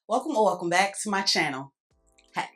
Welcome or welcome back to my channel. Hey.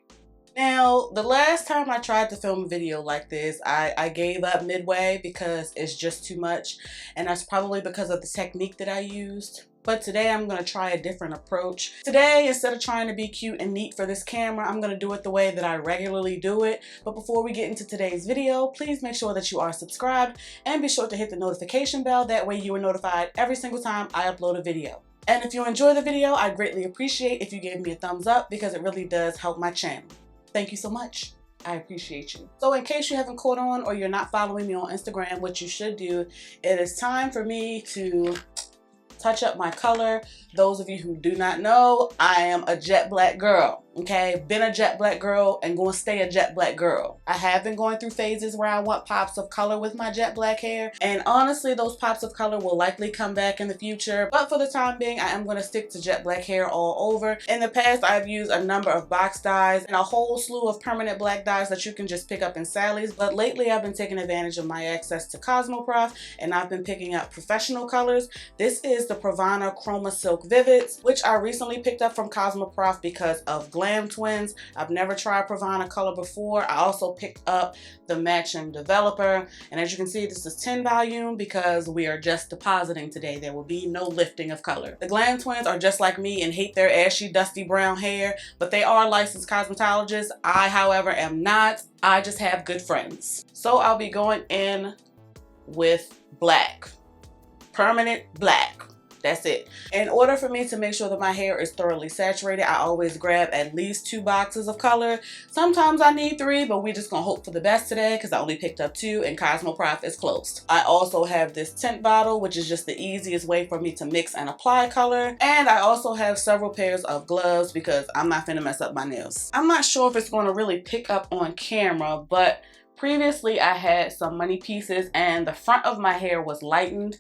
Now, the last time I tried to film a video like this, I gave up midway because it's just too much, and that's probably because of the technique that I used. But today I'm going to try a different approach. Today, instead of trying to be cute and neat for this camera, I'm going to do it the way that I regularly do it. But before we get into today's video, please make sure that you are subscribed and be sure to hit the notification bell. That way you are notified every single time I upload a video. And if you enjoy the video, I greatly appreciate if you gave me a thumbs up because it really does help my channel. Thank you so much. I appreciate you. So in case you haven't caught on or you're not following me on Instagram, what you should do, it is time for me to touch up my color. Those of you who do not know, I am a jet black girl. Okay, been a jet black girl and going to stay a jet black girl. I have been going through phases where I want pops of color with my jet black hair, and honestly those pops of color will likely come back in the future, but for the time being I am going to stick to jet black hair all over. In the past I've used a number of box dyes and a whole slew of permanent black dyes that you can just pick up in Sally's, but lately I've been taking advantage of my access to Cosmoprof and I've been picking up professional colors. This is the Pravana Chroma Silk Vivids, which I recently picked up from Cosmoprof because of Glam Twins. I've never tried Pravana color before. I also picked up the matching developer, and as you can see, this is 10 volume because we are just depositing today. There will be no lifting of color. The Glam Twins are just like me and hate their ashy, dusty brown hair, but they are licensed cosmetologists. I, however, am not. I just have good friends. So I'll be going in with black, permanent black. That's it. In order for me to make sure that my hair is thoroughly saturated, I always grab at least 2 boxes of color. Sometimes I need 3, but we're just gonna hope for the best today because I only picked up 2 and Cosmoprof is closed. I also have this tint bottle, which is just the easiest way for me to mix and apply color. And I also have several pairs of gloves because I'm not finna mess up my nails. I'm not sure if it's gonna really pick up on camera, but previously I had some money pieces and the front of my hair was lightened.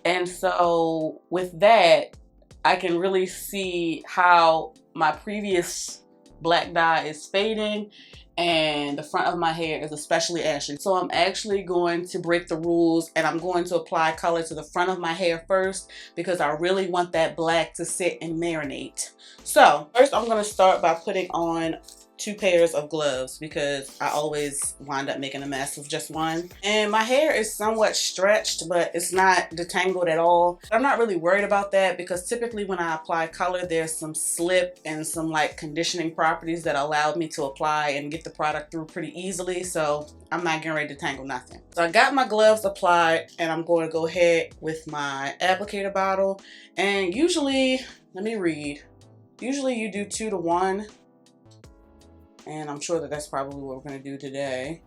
And so with that, I can really see how my previous black dye is fading and the front of my hair is especially ashy. So I'm actually going to break the rules and I'm going to apply color to the front of my hair first because I really want that black to sit and marinate. So first I'm going to start by putting on 2 pairs of gloves because I always wind up making a mess with just one. And my hair is somewhat stretched, but it's not detangled at all. I'm not really worried about that because typically when I apply color, there's some slip and some like conditioning properties that allow me to apply and get the product through pretty easily. So I'm not getting ready to tangle nothing. So I got my gloves applied and I'm going to go ahead with my applicator bottle. And usually, let me read. Usually you do 2 to 1. And I'm sure that that's probably what we're going to do today.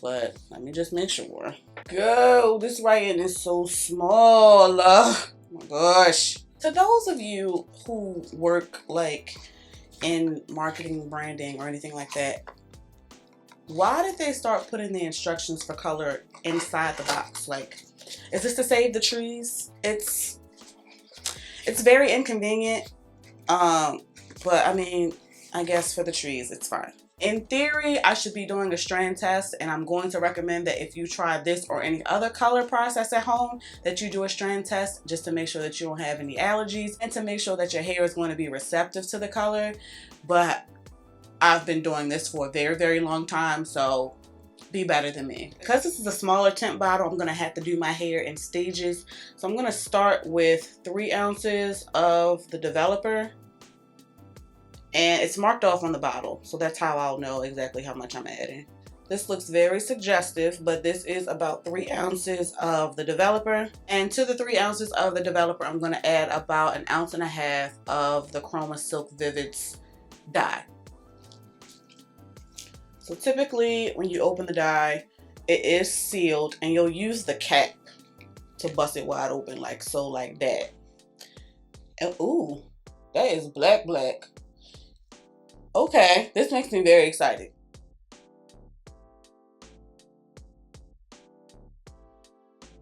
But let me just make sure. Go! This writing is so small. Oh my gosh. To those of you who work like in marketing, branding, or anything like that, why did they start putting the instructions for color inside the box? Like, is this to save the trees? It's very inconvenient. But I mean, I guess for the trees, it's fine. In theory, I should be doing a strand test, and I'm going to recommend that if you try this or any other color process at home, that you do a strand test just to make sure that you don't have any allergies and to make sure that your hair is going to be receptive to the color. But I've been doing this for a very, very long time, so be better than me. Because this is a smaller tint bottle, I'm going to have to do my hair in stages. So I'm going to start with 3 ounces of the developer. And it's marked off on the bottle, so that's how I'll know exactly how much I'm adding. This looks very suggestive, but this is about 3 ounces of the developer. And to the 3 ounces of the developer, I'm going to add about 1.5 ounces of the Chroma Silk Vivids dye. So typically, when you open the dye, it is sealed, and you'll use the cap to bust it wide open, like so, like that. And ooh, that is black. Okay, this makes me very excited.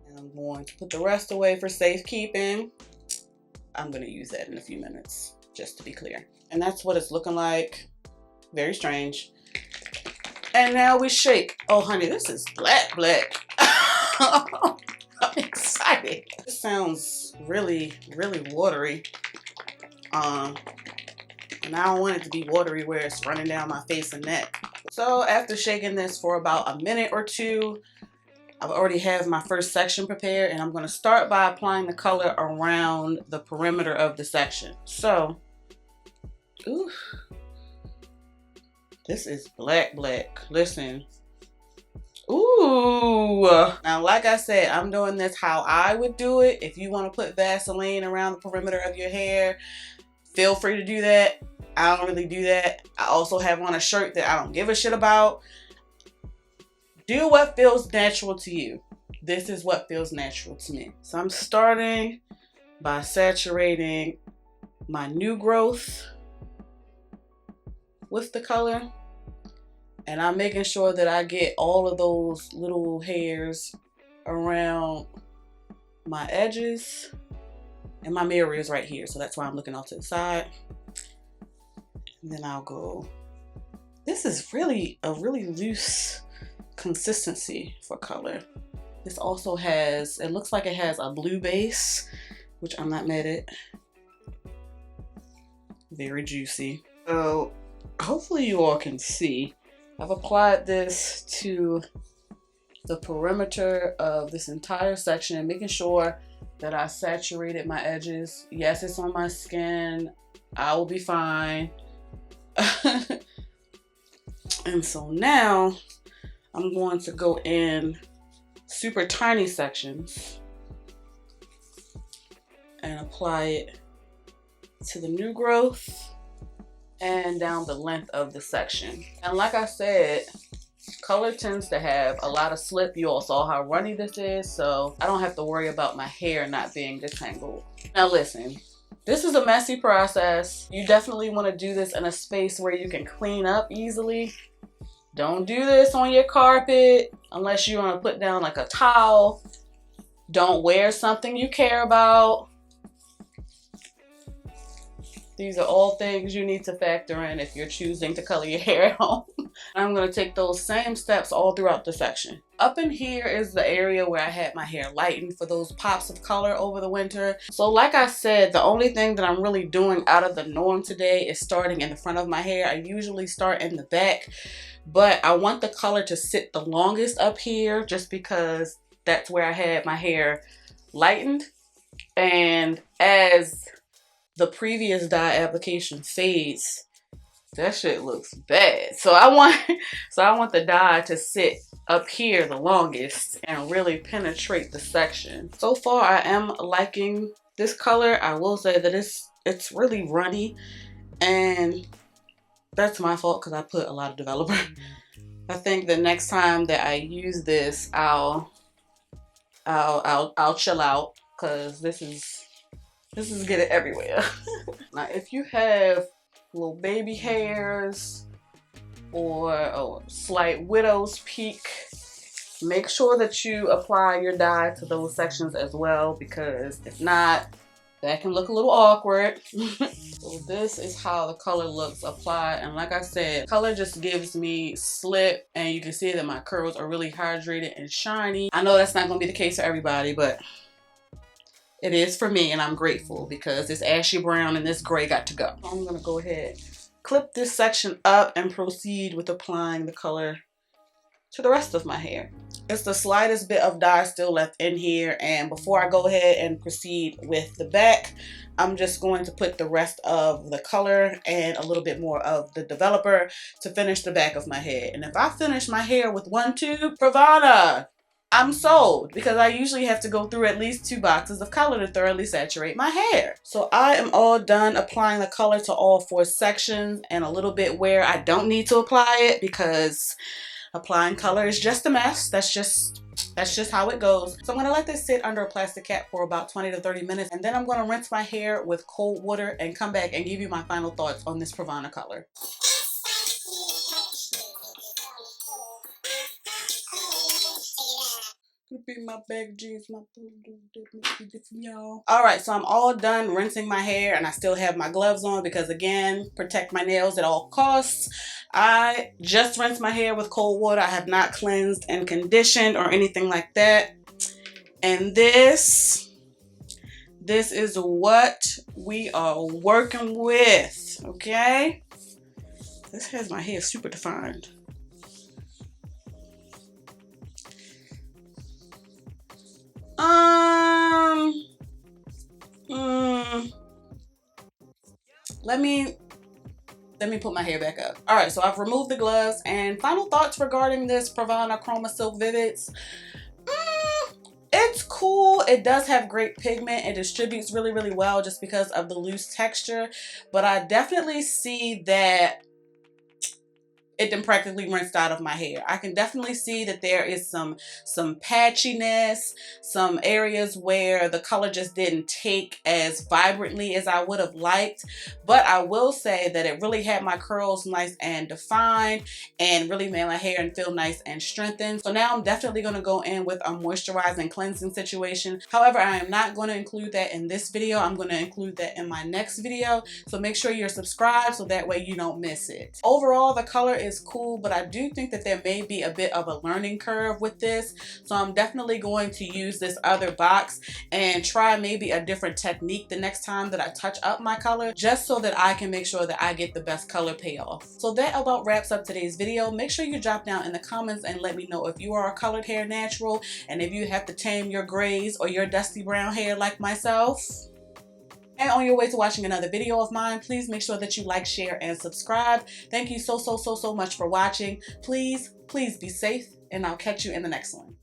And I'm going to put the rest away for safekeeping. I'm going to use that in a few minutes, just to be clear. And that's what it's looking like. Very strange. And now we shake. Oh, honey, this is black. I'm excited. This sounds really, really watery. And I don't want it to be watery where it's running down my face and neck. So after shaking this for about a minute or two, I've already have my first section prepared, and I'm going to start by applying the color around the perimeter of the section. So, ooh, this is black. Listen. Ooh. Now, like I said, I'm doing this how I would do it. If you want to put Vaseline around the perimeter of your hair, feel free to do that. I don't really do that. I also have on a shirt that I don't give a shit about. Do what feels natural to you. This is what feels natural to me. So I'm starting by saturating my new growth with the color. And I'm making sure that I get all of those little hairs around my edges. And my mirror is right here, so that's why I'm looking off to the side. And then I'll go. This is really a really loose consistency for color. This also has, it looks like it has a blue base, which I'm not mad at. Very juicy. So hopefully you all can see. I've applied this to the perimeter of this entire section, making sure that I saturated my edges. Yes, it's on my skin. I will be fine. And so now I'm going to go in super tiny sections and apply it to the new growth and down the length of the section. And like I said, color tends to have a lot of slip. You all saw how runny this is, so I don't have to worry about my hair not being detangled. Now listen, this is a messy process. You definitely want to do this in a space where you can clean up easily. Don't do this on your carpet unless you want to put down like a towel. Don't wear something you care about. These are all things you need to factor in if you're choosing to color your hair at home. I'm going to take those same steps all throughout the section. Up in here is the area where I had my hair lightened for those pops of color over the winter. So like I said, the only thing that I'm really doing out of the norm today is starting in the front of my hair. I usually start in the back, but I want the color to sit the longest up here just because that's where I had my hair lightened. And as the previous dye application fades, that shit looks bad. So I want the dye to sit up here the longest and really penetrate the section. So far I am liking this color. I will say that it's really runny, and that's my fault because I put a lot of developer. I think the next time that I use this, I'll chill out because this is getting everywhere. Now, if you have little baby hairs or a slight widow's peak, make sure that you apply your dye to those sections as well, because if not, that can look a little awkward. So this is how the color looks applied, and like I said, color just gives me slip, and you can see that my curls are really hydrated and shiny. I know that's not going to be the case for everybody, but it is for me, and I'm grateful because this ashy brown and this gray got to go. I'm going to go ahead, clip this section up, and proceed with applying the color to the rest of my hair. It's the slightest bit of dye still left in here, and before I go ahead and proceed with the back, I'm just going to put the rest of the color and a little bit more of the developer to finish the back of my head. And if I finish my hair with one tube, pravana, I'm sold, because I usually have to go through at least 2 boxes of color to thoroughly saturate my hair. So I am all done applying the color to all 4 sections and a little bit where I don't need to apply it, because applying color is just a mess. That's just how it goes. So I'm gonna let this sit under a plastic cap for about 20 to 30 minutes, and then I'm gonna rinse my hair with cold water and come back and give you my final thoughts on this pravana color. Be my bag jeans, my y'all. Alright, so I'm all done rinsing my hair, and I still have my gloves on because, again, protect my nails at all costs. I just rinsed my hair with cold water. I have not cleansed and conditioned or anything like that. And this this is what we are working with, okay? This has my hair super defined. Let me put my hair back up. All right, so I've removed the gloves, and final thoughts regarding this Pravana Chroma Silk Vivids. It's cool. It does have great pigment. It distributes really, really well just because of the loose texture, but I definitely see that it then practically rinsed out of my hair. I can definitely see that there is some patchiness, some areas where the color just didn't take as vibrantly as I would have liked. But I will say that it really had my curls nice and defined and really made my hair feel nice and strengthened. So now I'm definitely going to go in with a moisturizing cleansing situation. However, I am not going to include that in this video. I'm going to include that in my next video. So make sure you're subscribed so that way you don't miss it. Overall, the color is cool, but I do think that there may be a bit of a learning curve with this. So I'm definitely going to use this other box and try maybe a different technique the next time that I touch up my color, just so that I can make sure that I get the best color payoff. So that about wraps up today's video. Make sure you drop down in the comments and let me know if you are a colored hair natural and if you have to tame your grays or your dusty brown hair like myself. And on your way to watching another video of mine, please make sure that you like, share, and subscribe. Thank you so much for watching. Please be safe, and I'll catch you in the next one.